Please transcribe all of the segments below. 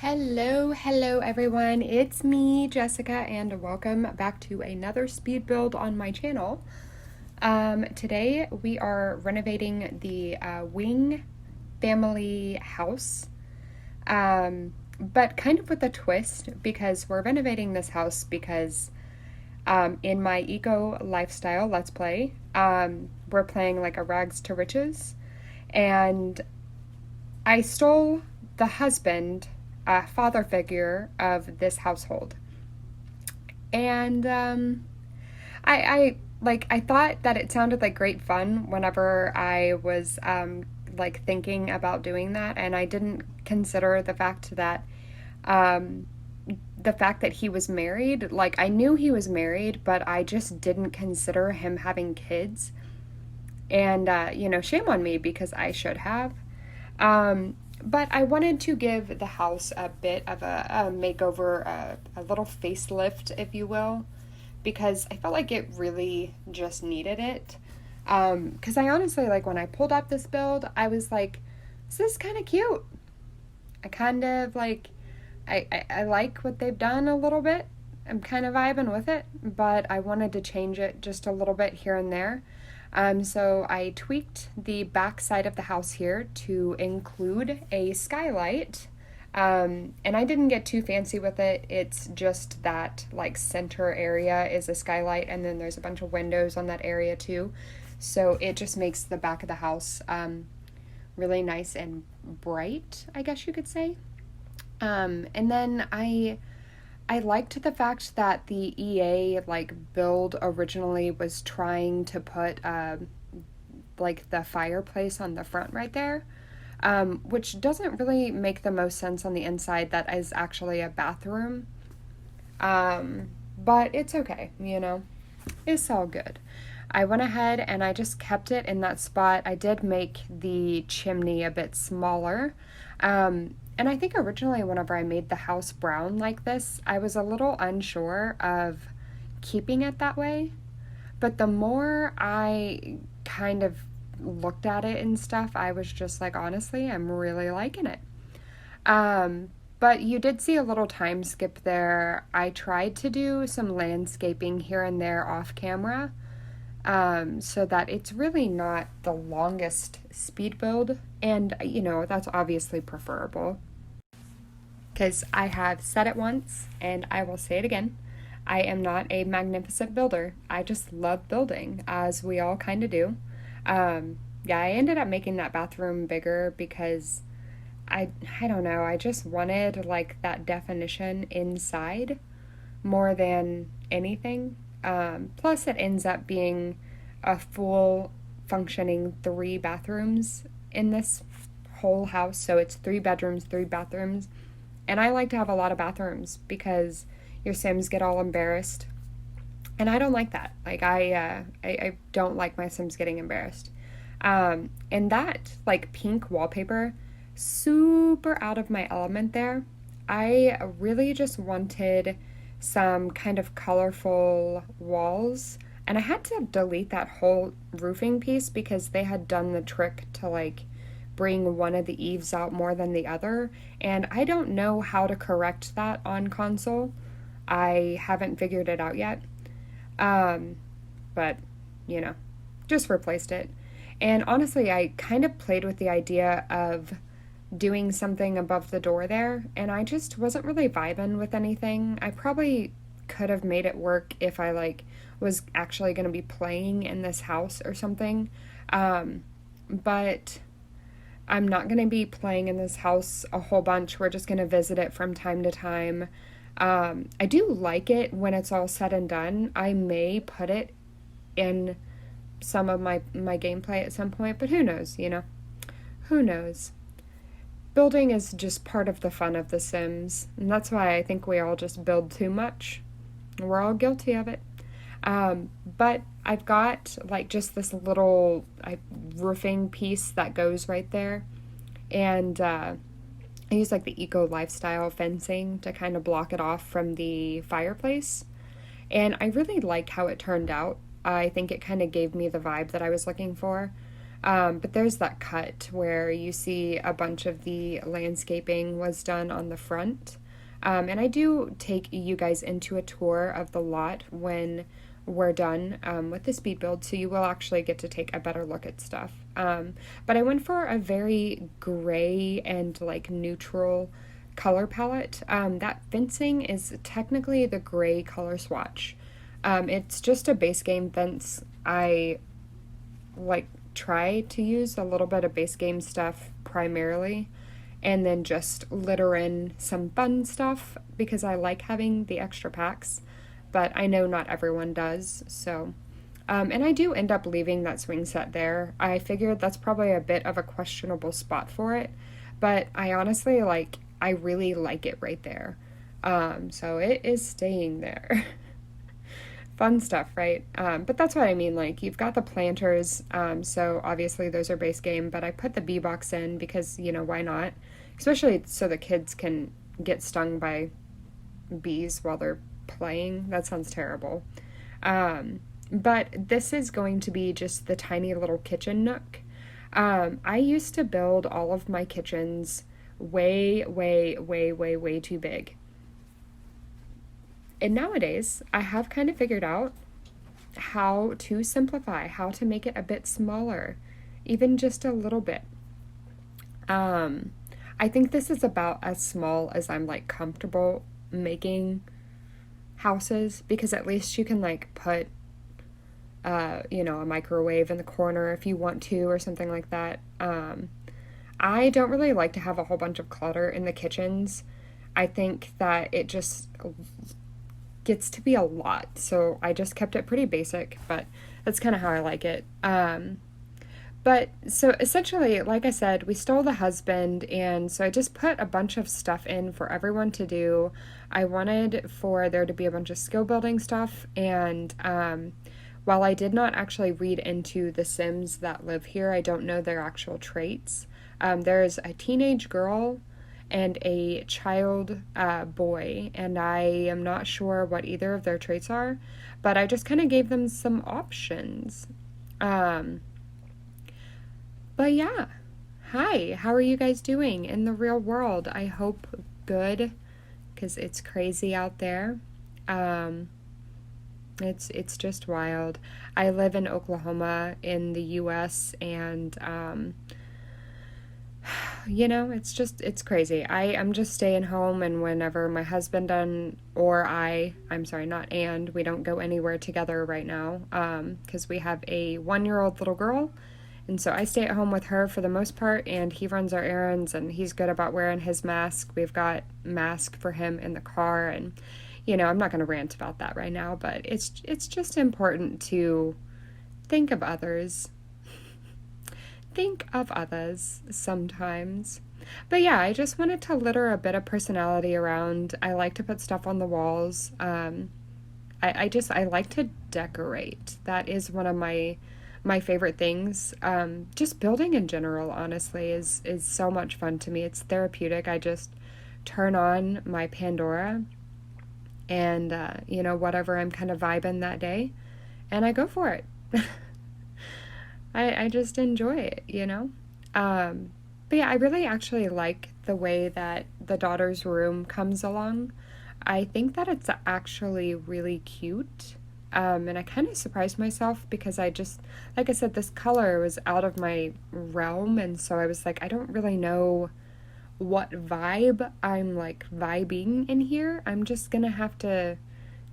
Hello everyone. It's me, Jessica, and welcome back to another speed build on my channel. Today we are renovating the Wing family house, but kind of with a twist because we're renovating this house because in my eco lifestyle let's play, we're playing like a rags to riches, and I stole the husband, father figure of this household. And I thought that it sounded like great fun whenever I was like thinking about doing that, and I didn't consider um, the fact that he was married. Like, I knew he was married, but I just didn't consider him having kids. And shame on me because I should have. But I wanted to give the house a bit of a makeover, a little facelift, if you will, because I felt like it really just needed it. Because I honestly, like, when I pulled up this build, I was like, this is kind of cute. I kind of like, I like what they've done a little bit. I'm kind of vibing with it, but I wanted to change it just a little bit here and there. So I tweaked the back side of the house here to include a skylight. And I didn't get too fancy with it. It's just that like center area is a skylight, and then there's a bunch of windows on that area too. So it just makes the back of the house really nice and bright, I guess you could say. And then I liked the fact that the EA like build originally was trying to put like the fireplace on the front right there, which doesn't really make the most sense on the inside. That is actually a bathroom, but it's okay, it's all good. I went ahead and I just kept it in that spot. I did make the chimney a bit smaller. And I think originally, whenever I made the house brown like this, I was a little unsure of keeping it that way. But the more I kind of looked at it and stuff, I was just like, honestly, I'm really liking it. But you did see a little time skip there. I tried to do some landscaping here and there off camera, so that it's really not the longest speed build. And, that's obviously preferable. Because I have said it once, and I will say it again. I am not a magnificent builder. I just love building, as we all kind of do. Yeah, I ended up making that bathroom bigger because I don't know, I just wanted like that definition inside more than anything. Plus, it ends up being a full functioning 3 bathrooms in this whole house. So it's 3 bedrooms, 3 bathrooms. And I like to have a lot of bathrooms because your Sims get all embarrassed. And I don't like that. Like, I don't like my Sims getting embarrassed. And that, like, pink wallpaper, super out of my element there. I really just wanted some kind of colorful walls, and I had to delete that whole roofing piece because they had done the trick to like bring one of the eaves out more than the other, and I don't know how to correct that on console. I haven't figured it out yet. But you know, just replaced it. And honestly, I kind of played with the idea of doing something above the door there, and I just wasn't really vibing with anything. I probably could have made it work if I like was actually going to be playing in this house or something. But I'm not going to be playing in this house a whole bunch. We're just going to visit it from time to time. I do like it when it's all said and done. I may put it in some of my gameplay at some point, but who knows, Who knows? Building is just part of the fun of The Sims, and that's why I think we all just build too much. We're all guilty of it. But I've got like just this little roofing piece that goes right there, and I use like the eco lifestyle fencing to kind of block it off from the fireplace, and I really liked how it turned out. I think it kind of gave me the vibe that I was looking for. But there's that cut where you see a bunch of the landscaping was done on the front. And I do take you guys into a tour of the lot when we're done with the speed build, so you will actually get to take a better look at stuff. But I went for a very gray and like neutral color palette. That fencing is technically the gray color swatch. It's just a base game fence. I like try to use a little bit of base game stuff primarily and then just litter in some fun stuff because I like having the extra packs, but I know not everyone does. So and I do end up leaving that swing set there. I figured that's probably a bit of a questionable spot for it, but I honestly I really like it right there. So it is staying there. Fun stuff, right? But that's what I mean. Like, you've got the planters, so obviously those are base game, but I put the bee box in because, why not? Especially so the kids can get stung by bees while they're playing. That sounds terrible. But this is going to be just the tiny little kitchen nook. I used to build all of my kitchens way, way, way, way, way too big. And nowadays, I have kind of figured out how to simplify, how to make it a bit smaller, even just a little bit. I think this is about as small as I'm comfortable making houses because at least you can put a microwave in the corner if you want to or something like that. I don't really like to have a whole bunch of clutter in the kitchens. I think that it just gets to be a lot, so I just kept it pretty basic, but that's kind of how I like it. But so essentially, like I said, we stole the husband, and so I just put a bunch of stuff in for everyone to do. I wanted for there to be a bunch of skill building stuff, and while I did not actually read into the Sims that live here, I don't know their actual traits. There's a teenage girl and a child boy, and I am not sure what either of their traits are, but I just kind of gave them some options. But yeah, hi, how are you guys doing in the real world? I hope good, because it's crazy out there. It's just wild. I live in Oklahoma in the US, and it's crazy. I'm just staying home, and whenever my husband I'm sorry, not and, we don't go anywhere together right now, because we have a 1-year-old little girl, and so I stay at home with her for the most part, and he runs our errands, and he's good about wearing his mask. We've got mask for him in the car, and, I'm not going to rant about that right now, but it's just important to think of others. Think of others sometimes. But yeah, I just wanted to litter a bit of personality around. I like to put stuff on the walls. I like to decorate. That is one of my favorite things. Just building in general, honestly, is so much fun to me. It's therapeutic. I just turn on my Pandora and whatever I'm kind of vibing that day, and I go for it. I just enjoy it. But yeah, I really actually like the way that the daughter's room comes along. I think that it's actually really cute. And I kind of surprised myself because like I said, this color was out of my realm. And so I was like, I don't really know what vibe I'm vibing in here. I'm just going to have to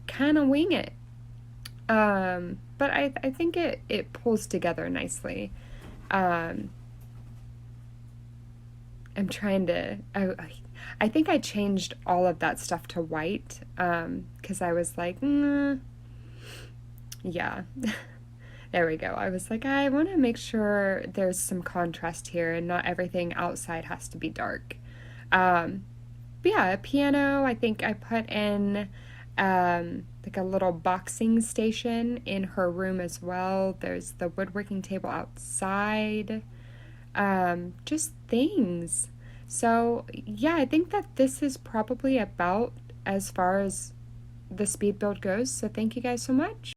kind of wing it. But I think it pulls together nicely. I'm trying to, I think I changed all of that stuff to white, because I was like, yeah, there we go. I was like, I want to make sure there's some contrast here and not everything outside has to be dark. But yeah, a piano, I think I put in, a little boxing station in her room as well. There's the woodworking table outside. Just things. So yeah, I think that this is probably about as far as the speed build goes. So thank you guys so much.